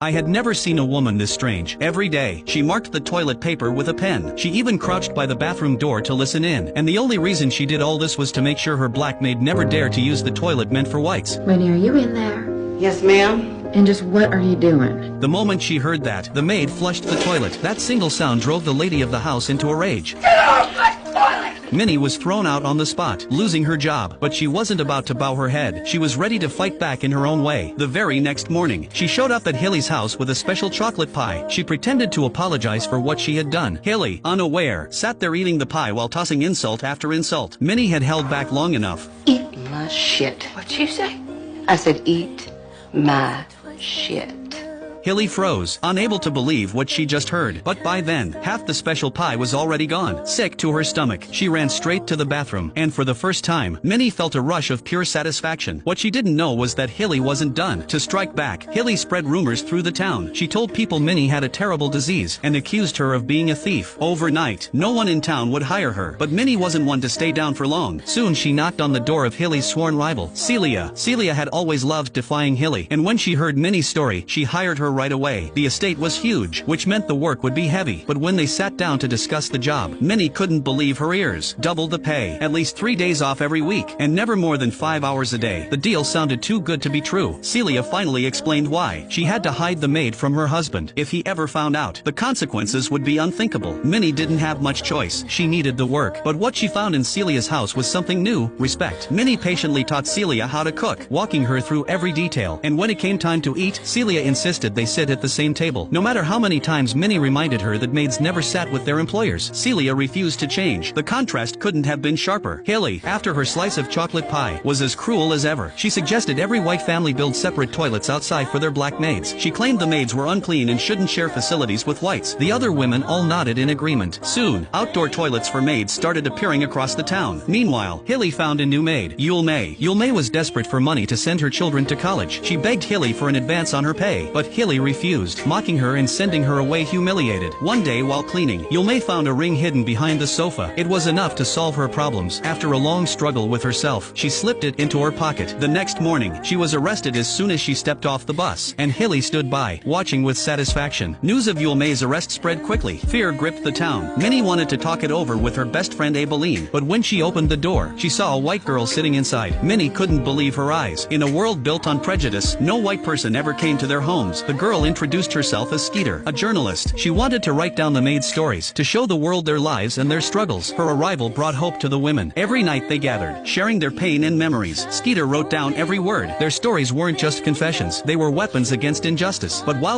I had never seen a woman this strange. Every day, she marked the toilet paper with a pen. She even crouched by the bathroom door to listen in. And the only reason she did all this was to make sure her black maid never dared to use the toilet meant for whites. Winnie, are you in there? Yes, ma'am. And just what are you doing? The moment she heard that, the maid flushed the toilet. That single sound drove the lady of the house into a rage. Get off my toilet! Minnie was thrown out on the spot, losing her job. But she wasn't about to bow her head. She was ready to fight back in her own way. The very next morning, she showed up at Hilly's house with a special chocolate pie. She pretended to apologize for what she had done. Hilly, unaware, sat there eating the pie while tossing insult after insult. Minnie had held back long enough. Eat my shit. What'd you say? I said eat my shit. Hilly froze, unable to believe what she just heard. But by then, half the special pie was already gone. Sick to her stomach, she ran straight to the bathroom. And for the first time, Minnie felt a rush of pure satisfaction. What she didn't know was that Hilly wasn't done. To strike back, Hilly spread rumors through the town. She told people Minnie had a terrible disease and accused her of being a thief. Overnight, no one in town would hire her. But Minnie wasn't one to stay down for long. Soon she knocked on the door of Hilly's sworn rival, Celia. Celia had always loved defying Hilly, and when she heard Minnie's story, she hired her right away. The estate was huge, which meant the work would be heavy. But when they sat down to discuss the job, Minnie couldn't believe her ears. Double the pay, at least 3 days off every week, and never more than 5 hours a day. The deal sounded too good to be true. Celia finally explained why. She had to hide the maid from her husband. If he ever found out, the consequences would be unthinkable. Minnie didn't have much choice. She needed the work. But what she found in Celia's house was something new: respect. Minnie patiently taught Celia how to cook, walking her through every detail. And when it came time to eat, Celia insisted they sit at the same table. No matter how many times Minnie reminded her that maids never sat with their employers, Celia refused to change. The contrast couldn't have been sharper. Hilly, after her slice of chocolate pie, was as cruel as ever. She suggested every white family build separate toilets outside for their black maids. She claimed the maids were unclean and shouldn't share facilities with whites. The other women all nodded in agreement. Soon, outdoor toilets for maids started appearing across the town. Meanwhile, Hilly found a new maid, Yule May. Yule May was desperate for money to send her children to college. She begged Hilly for an advance on her pay, but Hilly refused, mocking her and sending her away humiliated. One day while cleaning, Yule May found a ring hidden behind the sofa. It was enough to solve her problems. After a long struggle with herself, she slipped it into her pocket. The next morning, she was arrested as soon as she stepped off the bus, and Hilly stood by, watching with satisfaction. News of Yule May's arrest spread quickly. Fear gripped the town. Minnie wanted to talk it over with her best friend Aibileen, but when she opened the door, she saw a white girl sitting inside. Minnie couldn't believe her eyes. In a world built on prejudice, no white person ever came to their homes. The girl introduced herself as Skeeter, a journalist. She wanted to write down the maids' stories, to show the world their lives and their struggles. Her arrival brought hope to the women. Every night they gathered, sharing their pain and memories. Skeeter wrote down every word. Their stories weren't just confessions, they were weapons against injustice. But while